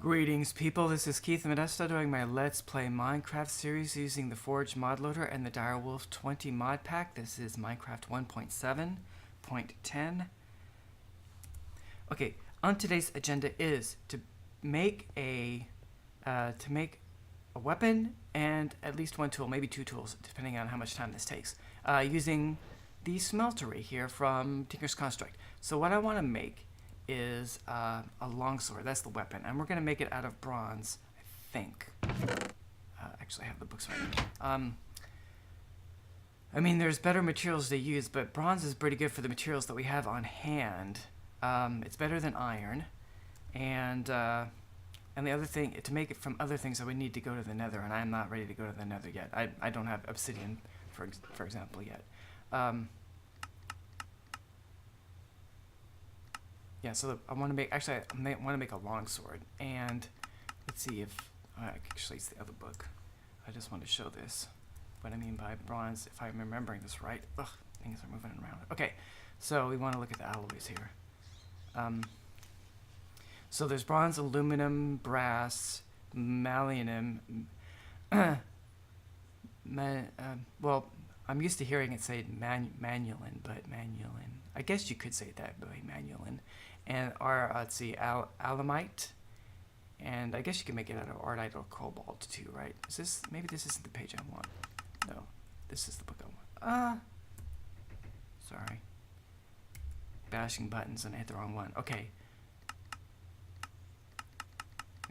Greetings people, this is Keith Modesto doing my Let's Play Minecraft series using the Forge mod loader and the Direwolf 20 mod pack. This is Minecraft 1.7.10. Okay, on today's agenda is to make a weapon and at least one tool, maybe two tools, depending on how much time this takes, using the smeltery here from Tinker's Construct. So what I want to make is a longsword. That's the weapon, and we're going to make it out of bronze, I think. Actually, I have the books right here. I mean, there's better materials to use, but bronze is pretty good for the materials that we have on hand. It's better than iron, and the other thing, to make it from other things, I would need to go to the nether, and I'm not ready to go to the nether yet. I don't have obsidian, for example, yet. Yeah, so I want to make, actually, I want to make a longsword, and let's see if, actually it's the other book. I just want to show this, what I mean by bronze, if I'm remembering this right. Ugh, things are moving around. Okay, so we want to look at the alloys here. So there's bronze, aluminum, brass, malleum, well, I'm used to hearing it say manulin, but manulin. I guess you could say it that way, manulin. And let's see, alamite. And I guess you can make it out of ardite or cobalt too, right? Is this, maybe this isn't the page I want. No, this is the book I want. Sorry. Bashing buttons and I hit the wrong one. Okay.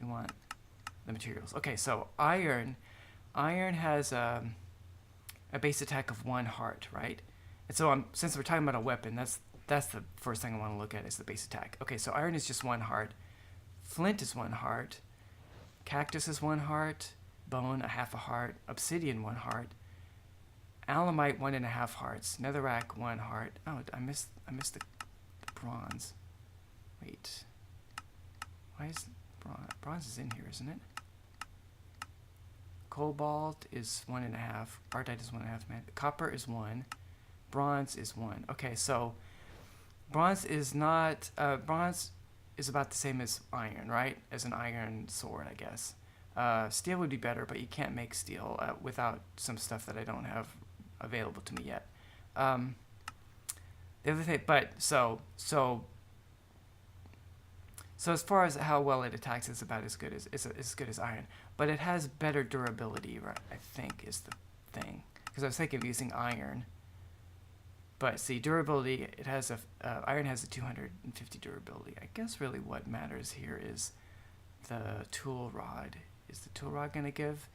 We want the materials. Okay, so iron has a base attack of 1 heart, right? And so since we're talking about a weapon, that's the first thing I want to look at is the base attack. Okay, so iron is just 1 heart. Flint is 1 heart. Cactus is 1 heart. Bone, a half a heart. Obsidian, 1 heart. Alamite, 1.5 hearts. Netherrack, 1 heart. Oh, I missed the bronze. Wait. Why is bronze is in here, isn't it? Cobalt is 1.5. Ardite is 1.5. Man. Copper is 1. Bronze is 1. Okay, so bronze is not. Bronze is about the same as iron, right? As an iron sword, I guess. Steel would be better, but you can't make steel without some stuff that I don't have available to me yet. The other thing, but so as far as how well it attacks, it's about as good as iron, but it has better durability, right? I think is the thing, because I was thinking of using iron. But see, durability, it has iron has a 250 durability. I guess really what matters here is the tool rod. Is the tool rod going to give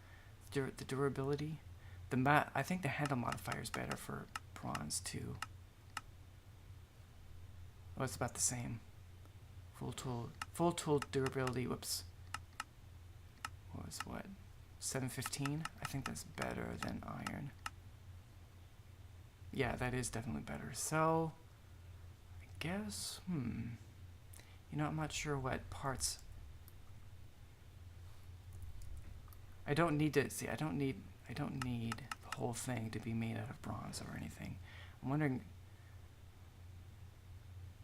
the durability? I think the handle modifier is better for bronze too. Oh, it's about the same. Full tool durability, whoops. Was what? 715? I think that's better than iron. Yeah, that is definitely better. So, I guess, you know, I'm not sure what parts. I don't need the whole thing to be made out of bronze or anything. I'm wondering,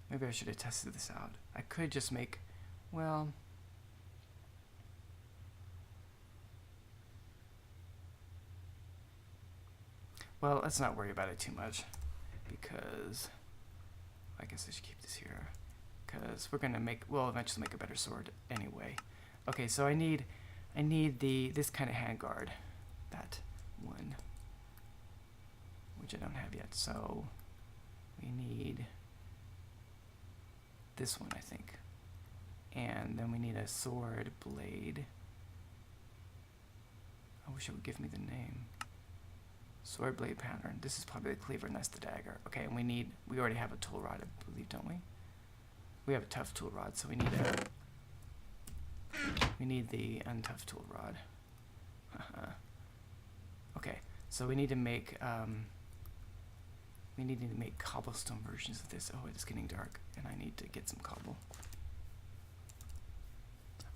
maybe I should have tested this out. I could just make, well, let's not worry about it too much, because I guess I should keep this here, because we'll eventually make a better sword anyway. Okay, so I need this kind of handguard, that one, which I don't have yet. So we need this one, I think, and then we need a sword blade. I wish it would give me the name. Sword blade pattern. This is probably the cleaver and that's the dagger. Okay, and we already have a tool rod, I believe, don't we? We have a tough tool rod, so we need the untough tool rod. Okay, so we need to make we need to make cobblestone versions of this. Oh, it's getting dark, and I need to get some cobble.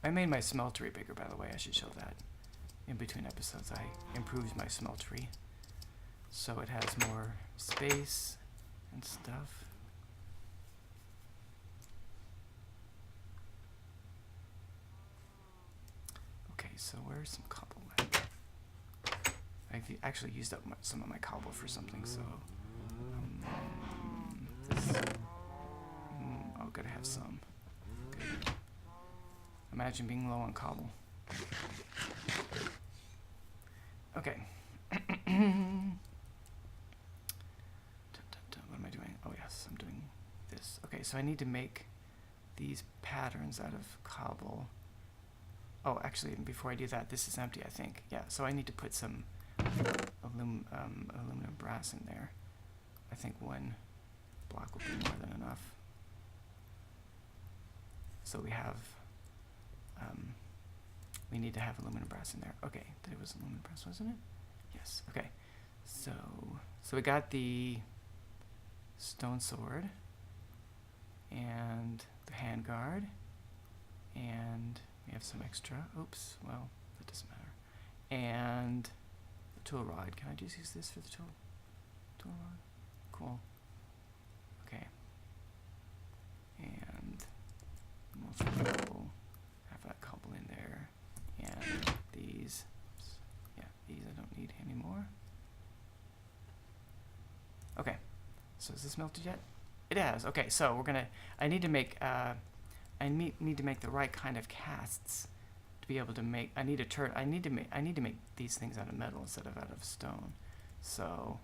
I made my smeltery bigger, by the way. I should show that. In between episodes, I improved my smeltery, so it has more space and stuff. Okay, so where's some cobble at? I've actually used up some of my cobble for something, so oh, gotta have some. Good. Imagine being low on cobble. Okay. What am I doing? Oh yes, I'm doing this. Okay, so I need to make these patterns out of cobble. Oh, actually, before I do that, this is empty, I think. Yeah, so I need to put some aluminum brass in there. I think one block will be more than enough. So we have, we need to have aluminum brass in there. Okay, that was aluminum brass, wasn't it? Yes, okay. So we got the stone sword and the handguard, and we have some extra. Oops, well, that doesn't matter. And the tool rod. Can I just use this for the tool rod? Cool. Okay. And we'll have that cobble in there. And these. Oops, yeah, these I don't need anymore. Okay. So is this melted yet? It has. Okay, so we're gonna. I need to make. I need to make the right kind of casts to be able to make. I need to make these things out of metal instead of out of stone. So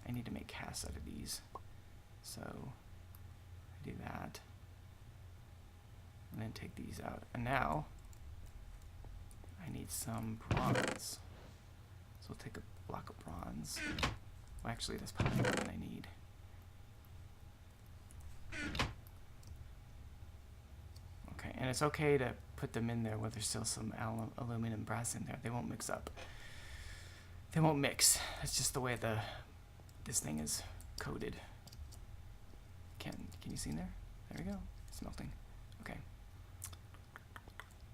I need to make casts out of these. So I do that, and then take these out. And now I need some bronze. So we'll take a block of bronze. Well, actually, that's probably more than I need. Okay, and it's okay to put them in there where there's still some aluminum brass in there. They won't mix up. They won't mix. That's just the way this thing is coded. Can you see in there? There we go. It's melting. Okay.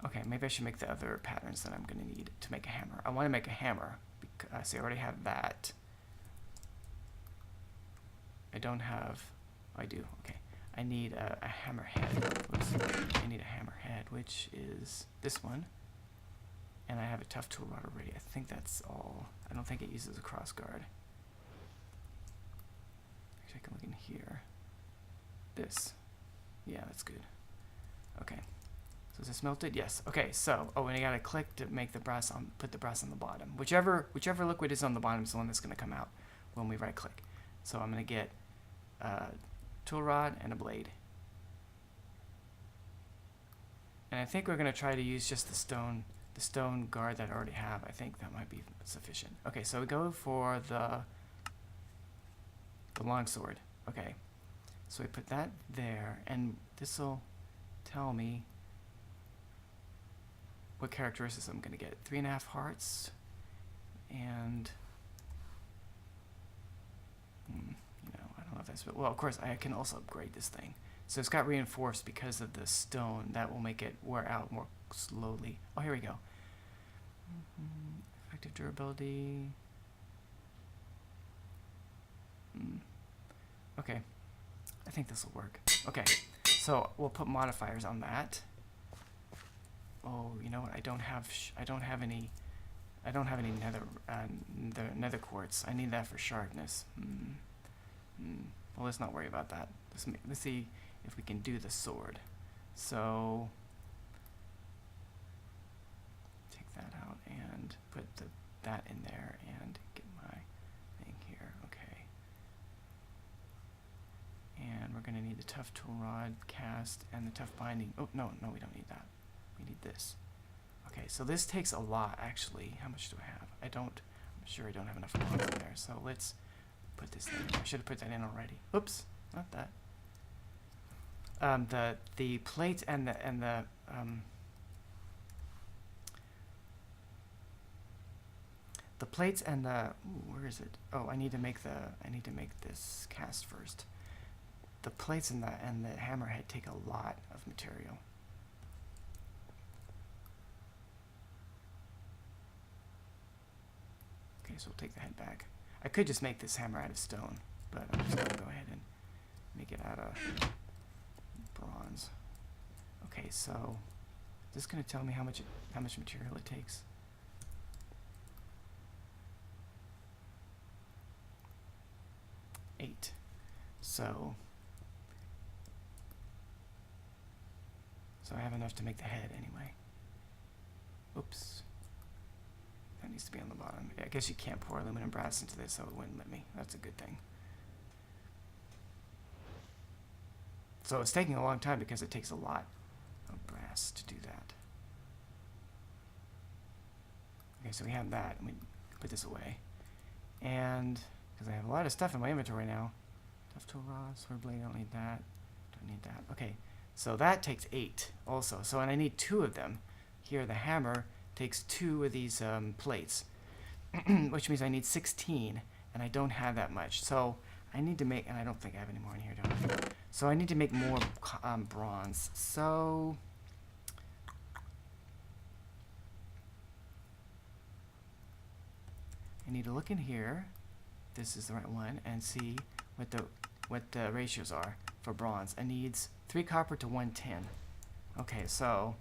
Okay, maybe I should make the other patterns that I'm going to need to make a hammer. I want to make a hammer because I already have that. I don't have. Oh, I do. Okay. I need a hammerhead. Oops. I need a hammerhead, which is this one. And I have a tough tool rod already. I think that's all. I don't think it uses a cross guard. Actually, I can look in here. This. Yeah, that's good. Okay. So is this melted? Yes. Okay, so, oh, and I gotta click to make the brass on, put the brass on the bottom. Whichever liquid is on the bottom is the one that's gonna come out when we right click. So I'm gonna get tool rod and a blade. And I think we're gonna try to use just the stone guard that I already have. I think that might be sufficient. Okay, so we go for the longsword. Okay, so we put that there, and this will tell me what characteristics I'm gonna get. 3.5 hearts, and I don't know if that's, well, of course I can also upgrade this thing. So it's got reinforced because of the stone. That will make it wear out more slowly. Oh, here we go. Effective durability. Okay, I think this will work. Okay, so we'll put modifiers on that. Oh, you know what? I don't have any nether quartz. I need that for sharpness. Well, let's not worry about that. Let's see if we can do the sword. So take that out and put that in there and get my thing here. Okay. And we're gonna need the tough tool rod cast and the tough binding. Oh, no, we don't need that. We need this. Okay, so this takes a lot, actually. How much do I have? I'm sure I don't have enough bronze in there. So let's put this in. I should have put that in already. Oops, not that. The plate and the plates and the, ooh, where is it? Oh, I need to make this cast first. The plates and the hammerhead take a lot of material. Okay, so we'll take the head back. I could just make this hammer out of stone, but I'm just gonna go ahead and make it out of bronze. Okay, so is this gonna tell me how much material it takes? Eight. So I have enough to make the head anyway. Oops. That needs to be on the bottom. Yeah, I guess you can't pour aluminum brass into this, so it wouldn't let me. That's a good thing. So it's taking a long time because it takes a lot of brass to do that. Okay, so we have that, and we put this away. And because I have a lot of stuff in my inventory now. Tough tool rod, sword blade, don't need that. Don't need that. Okay, so that takes 8 also. So, and I need 2 of them. Here, the hammer takes 2 of these plates, which means I need 16, and I don't have that much. So I need to make, and I don't think I have any more in here, do I? So I need to make more bronze. So I need to look in here. This is the right one, and see what the ratios are for bronze. It needs 3 copper to 1 tin. Okay, so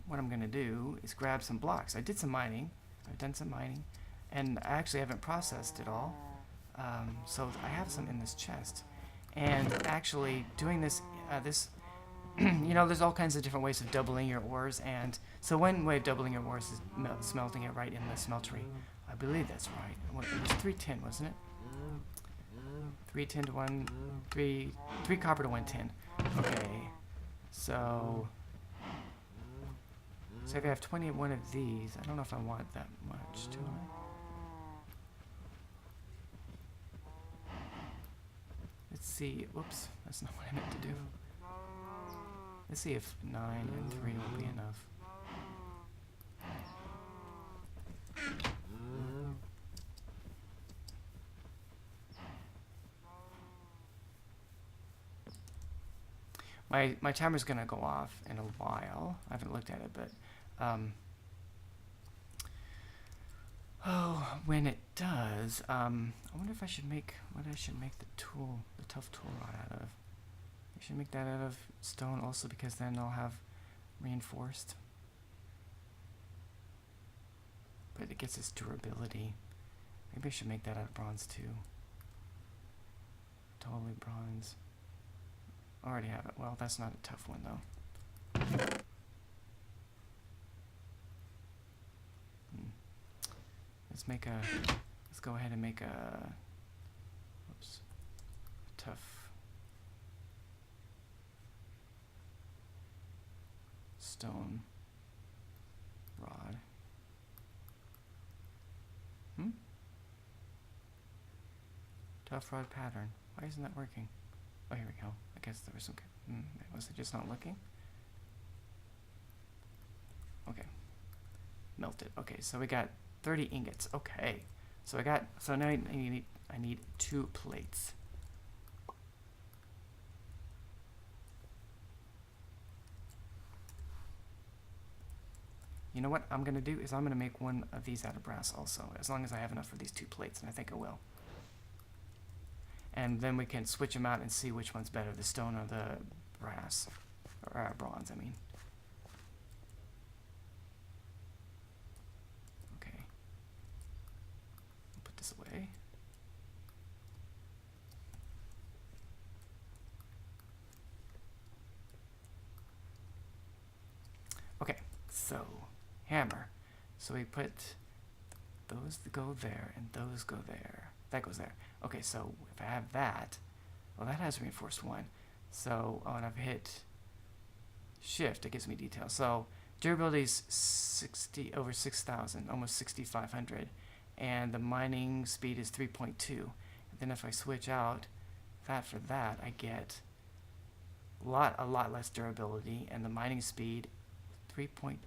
what I'm gonna do is grab some blocks. I did some mining. I've done some mining, and I actually haven't processed it all. So I have some in this chest. And actually doing this, you know, there's all kinds of different ways of doubling your ores. And so one way of doubling your ores is smelting it right in the smeltery. I believe that's right. It was 3 tin, wasn't it? 3 tin to 1, 3 copper to 1 tin. Okay, so if I have 21 of these, I don't know if I want that much, do I? Let's see. Whoops, that's not what I meant to do. Let's see if 9 and 3 will be enough. My timer's gonna go off in a while. I haven't looked at it, but oh, when it does, I wonder if I should make what I should make the tough tool rod out of. I should make that out of stone also, because then I'll have reinforced. But it gets its durability. Maybe I should make that out of bronze too. Totally bronze. I already have it. Well, that's not a tough one though. Let's go ahead and make a, whoops, tough stone rod. Tough rod pattern. Why isn't that working? Oh, here we go. I guess there was some, was it just not looking? Okay. Melted. Okay, so we got 30 ingots. Okay. So now I need 2 plates. You know what I'm going to do is I'm going to make one of these out of brass also, as long as I have enough for these 2 plates, and I think I will. And then we can switch them out and see which one's better, the stone or the brass, or bronze, I mean. Okay. I'll put this away. Okay, so hammer. So we put those go there and those go there. That goes there. Okay, so if I have that, well, that has reinforced 1. So when I've hit shift, it gives me details. So durability is over 6,000, almost 6,500, and the mining speed is 3.2. And then if I switch out that for that, I get a lot less durability, and the mining speed 3.2.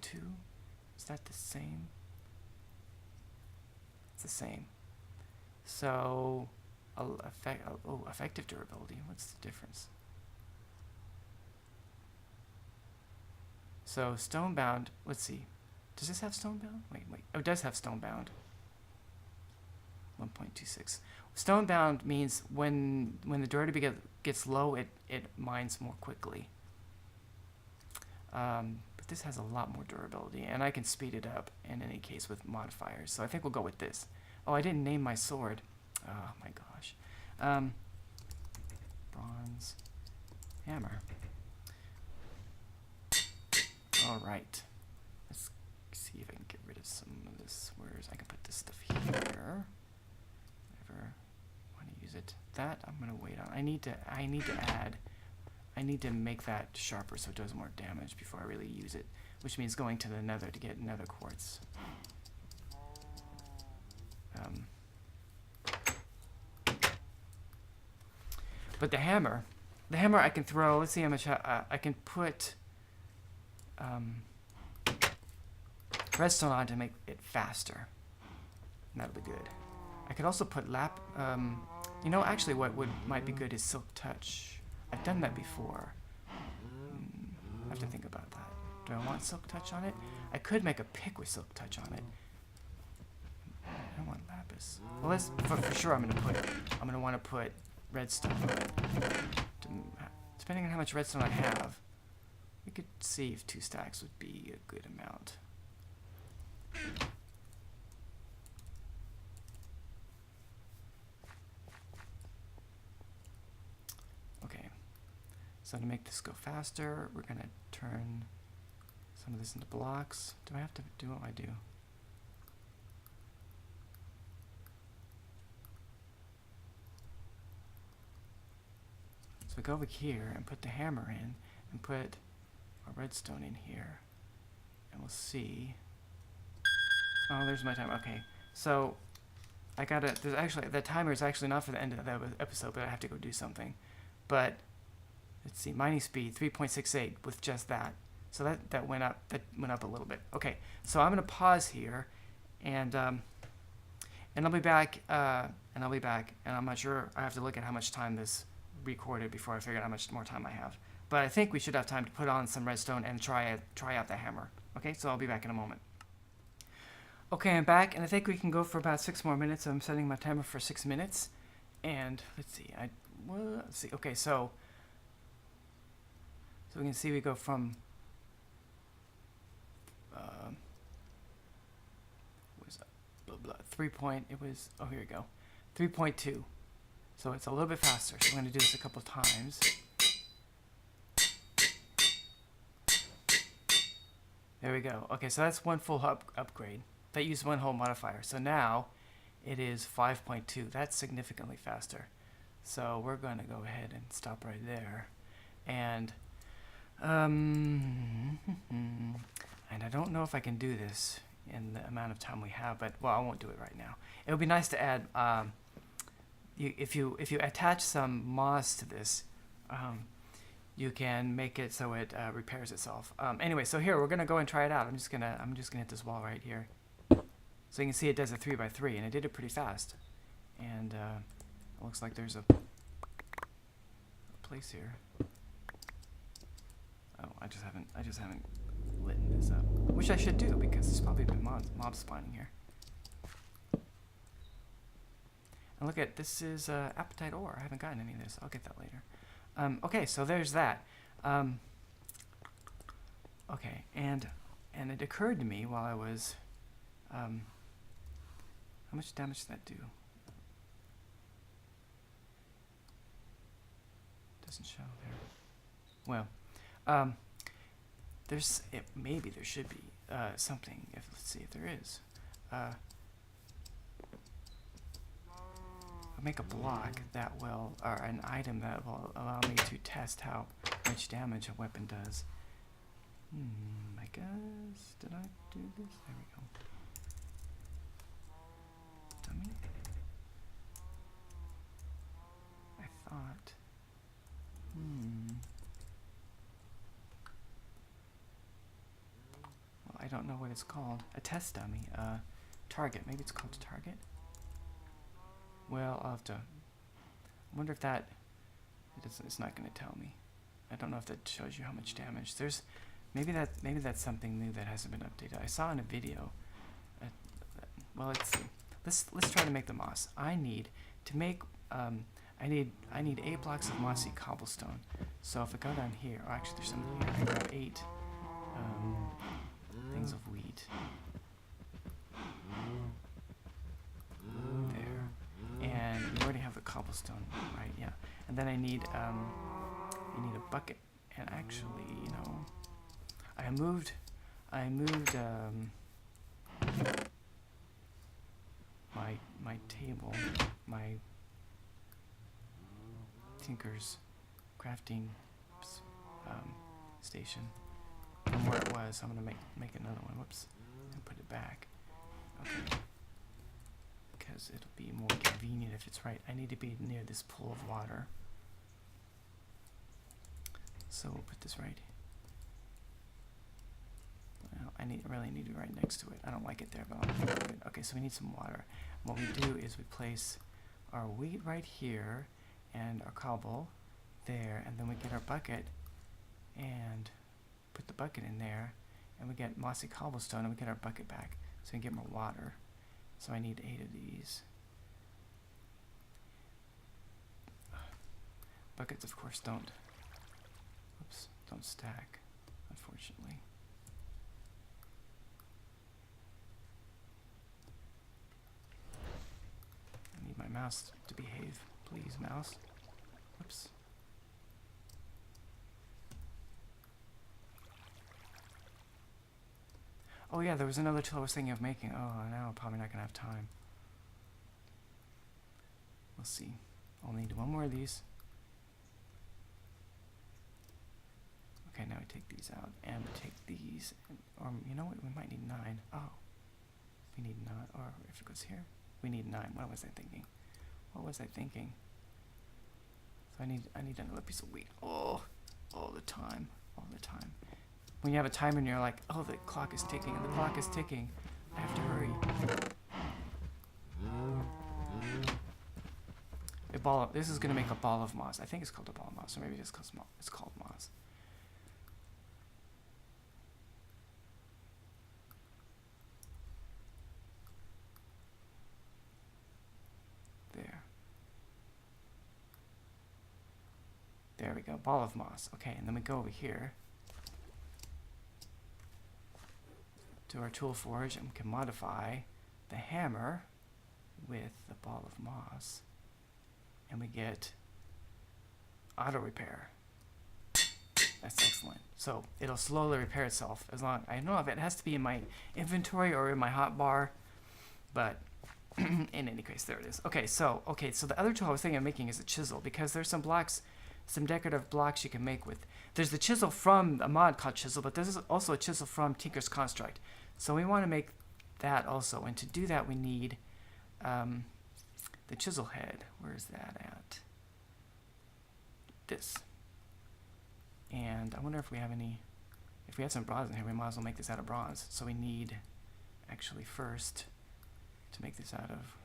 Is that the same? It's the same. So, effective durability. What's the difference? So stonebound. Let's see. Does this have stonebound? Wait. Oh, it does have stonebound. 1.26. Stonebound means when the durability gets low, it mines more quickly. But this has a lot more durability, and I can speed it up in any case with modifiers. So I think we'll go with this. Oh, I didn't name my sword. Oh my gosh. Bronze hammer. All right. Let's see if I can get rid of some of this. I can put this stuff here. Whatever. Want to use it. That I'm gonna wait on. I need to make that sharper so it does more damage before I really use it, which means going to the nether to get nether quartz. But the hammer I can throw. Let's see how much I can put redstone on to make it faster. And that'll be good. I could also put you know, actually what might be good is silk touch. I've done that before. I have to think about that. Do I want silk touch on it? I could make a pick with silk touch on it. I don't want lapis. Well, for sure I'm gonna want to put redstone on it. Depending on how much redstone I have, we could see if 2 stacks would be a good amount. Okay, so to make this go faster, we're gonna turn some of this into blocks. Do I have to do what I do? So we go over here and put the hammer in and put a redstone in here, and we'll see. Oh, there's my timer. Okay, so I gotta. The timer is actually not for the end of the episode, but I have to go do something. But let's see, mining speed 3.68 with just that. So that went up. That went up a little bit. Okay, so I'm gonna pause here, and I'll be back. And I'm not sure. I have to look at how much time this recorded before I figure out how much more time I have. But I think we should have time to put on some redstone and try out the hammer. Okay, so I'll be back in a moment. Okay, I'm back, and I think we can go for about 6 more minutes. I'm setting my timer for 6 minutes, and let's see. Let's see. Okay, so we can see we go from what was that? Blah blah. 3 point. It was. Oh, here we go. 3.2. So it's a little bit faster. So I'm going to do this a couple times. There we go. Okay, so that's one full upgrade. That used one whole modifier. So now it is 5.2. That's significantly faster. So we're going to go ahead and stop right there. And and I don't know if I can do this in the amount of time we have, but well, I won't do it right now. It would be nice to add if you attach some moss to this, you can make it so it repairs itself. Anyway, so here we're gonna go and try it out. I'm just gonna hit this wall right here, so you can see it does a 3x3, and it did it pretty fast. And it looks like there's a place here. Oh, I just haven't lit this up, which I should do because there's probably been mob spawning here. And look at this is appetite ore. I haven't gotten any of this. I'll get that later. Okay, so there's that. Okay, and it occurred to me while I was how much damage did that do? Doesn't show there. Well, maybe there should be something. Let's see if there is. I'll make a block that will, or an item that will allow me to test how much damage a weapon does. I guess, did I do this? There we go. Dummy. I thought. Well, I don't know what it's called. A test dummy. target. Maybe it's called target. Well, I'll have to. I wonder if that. It's not going to tell me. I don't know if that shows you how much damage. There's maybe that's something new that hasn't been updated. I saw in a video. Well, let's see. Let's try to make the moss. I need to make. I need 8 blocks of mossy cobblestone. So if I go down here, oh, actually there's something here. I can grab 8 things of wheat. There. And you already have the cobblestone, right? Yeah. And then I need a bucket. And actually, you know, I moved my table, my Tinker's crafting station from where it was. I'm gonna make another one. Whoops, and put it back. Okay, because it'll be more convenient if it's right. I need to be near this pool of water, so we'll put this right. Well, I really need to be right next to it. I don't like it there, but I'll move it. Okay, so we need some water. What we do is we place our wheat right here and our cobble there, and then we get our bucket and put the bucket in there, and we get mossy cobblestone, and we get our bucket back, so we can get more water. So I need 8 of these. Buckets, of course, don't stack, unfortunately. I need my mouse to behave. Please, mouse. Oops. Oh yeah, there was another tool I was thinking of making. Oh, now I'm probably not gonna have time. We'll see. I'll need 1 more of these. Okay, now we take these out, and we take these, or you know what? We might need 9. Oh, we need 9. Or if it goes here, we need 9. What was I thinking? What was I thinking? So I need another piece of wheat. Oh, all the time, all the time. When you have a timer and you're like, oh, the clock is ticking, and the clock is ticking. I have to hurry. This is gonna make a ball of moss. I think it's called a ball of moss, or maybe it's called moss. There we go, ball of moss. Okay, and then we go over here to our tool forge, and we can modify the hammer with the ball of moss, and we get auto repair. That's excellent. So it'll slowly repair itself, as long, I don't know if it has to be in my inventory or in my hotbar, but in any case, there it is. Okay, so the other tool I was thinking of making is a chisel, because there's some blocks, some decorative blocks you can make with. There's the chisel from a mod called Chisel, but there's also a chisel from Tinker's Construct. So we want to make that also, and to do that we need the chisel head. Where is that at? This. And I wonder if we have any. If we had some bronze in here, we might as well make this out of bronze. So we need, actually, first to make this out of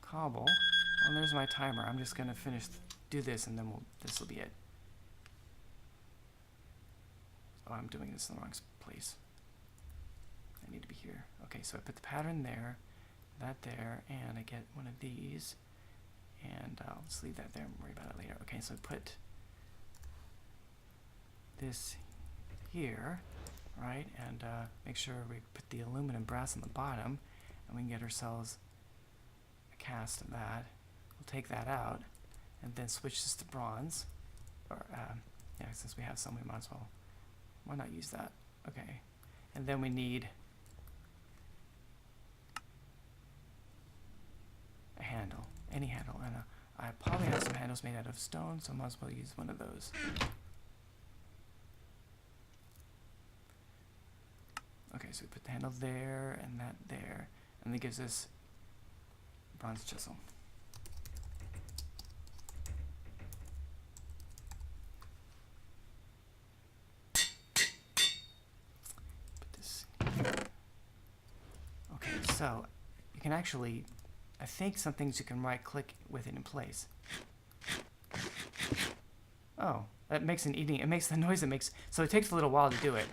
cobble. Oh, there's my timer. I'm just gonna do this, and then this will be it. Oh, I'm doing this in the wrong place. I need to be here. Okay, so I put the pattern there, that there, and I get one of these, and I'll just leave that there and worry about it later. Okay, so I put this here, right, and make sure we put the aluminum brass on the bottom, and we can get ourselves a cast of that. We'll take that out, and then switch this to bronze, or yeah, since we have some, we might as well. Why not use that? Okay, and then we need a handle, any handle, and I probably have some handles made out of stone, so I might as well use one of those. Okay, so we put the handle there and that there, and it gives us a bronze chisel. Put this here. Okay, so you can actually, I think some things you can right click with it in place. Oh, that makes an eating, it makes the noise it makes, so it takes a little while to do it.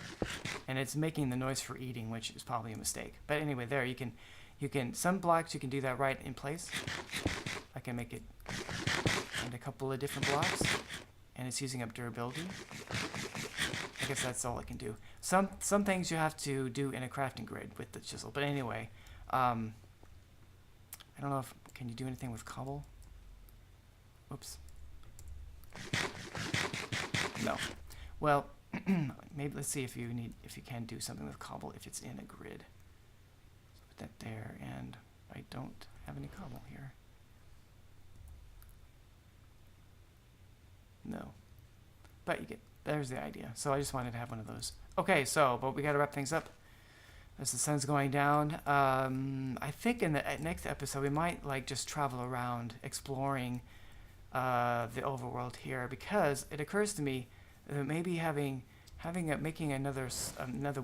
And it's making the noise for eating, which is probably a mistake. But anyway, there, you can, some blocks you can do that right in place. I can make it and a couple of different blocks, and it's using up durability. I guess that's all I can do. Some things you have to do in a crafting grid with the chisel. But anyway, I don't know if, can you do anything with cobble? Oops. No. Well, maybe let's see if you can do something with cobble if it's in a grid. So put that there, and I don't have any cobble here. No. But you get, there's the idea. So I just wanted to have one of those. Okay, so, but we got to wrap things up as the sun's going down. I think in the next episode we might like just travel around exploring the overworld here, because it occurs to me that maybe making another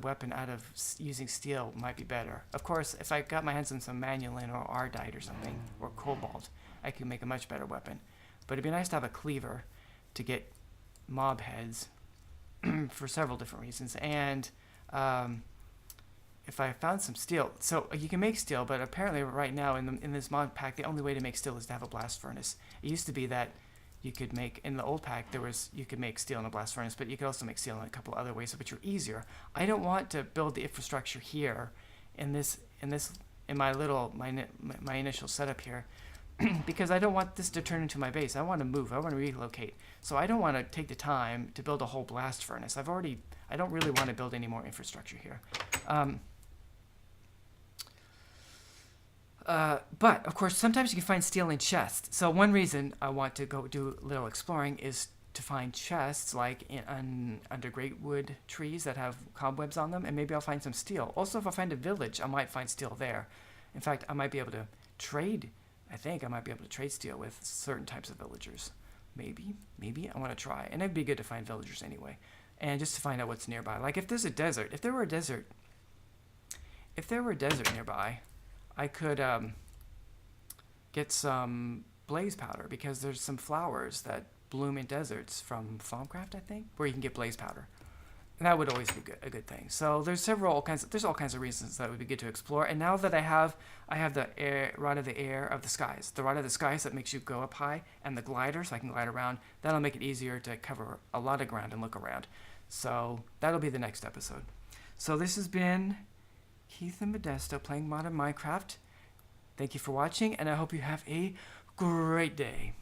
weapon out of using steel might be better. Of course, if I got my hands on some manulin or ardite or something, or cobalt, I could make a much better weapon. But it'd be nice to have a cleaver to get mob heads for several different reasons. And if I found some steel, so you can make steel, but apparently right now in this mod pack, the only way to make steel is to have a blast furnace. It used to be that you could make, in the old pack, you could make steel in a blast furnace, but you could also make steel in a couple other ways, which are easier. I don't want to build the infrastructure here in my initial setup here, because I don't want this to turn into my base. I want to move. I want to relocate. So I don't want to take the time to build a whole blast furnace. I don't really want to build any more infrastructure here. But of course, sometimes you can find steel in chests. So one reason I want to go do a little exploring is to find chests like under great wood trees that have cobwebs on them, and maybe I'll find some steel. Also, if I find a village, I might find steel there. In fact, I might be able to trade. I think I might be able to trade steel with certain types of villagers. Maybe I want to try, and it'd be good to find villagers anyway, and just to find out what's nearby. Like if there's a desert, if there were a desert nearby, I could get some blaze powder, because there's some flowers that bloom in deserts from Farmcraft, I think, where you can get blaze powder. And that would always be a good thing. So there's all kinds of reasons that would be good to explore. And now that I have the rod of the air of the skies, the rod of the skies that makes you go up high, and the glider, so I can glide around, that'll make it easier to cover a lot of ground and look around. So that'll be the next episode. So this has been Keith and Modesto playing modern Minecraft. Thank you for watching, and I hope you have a great day.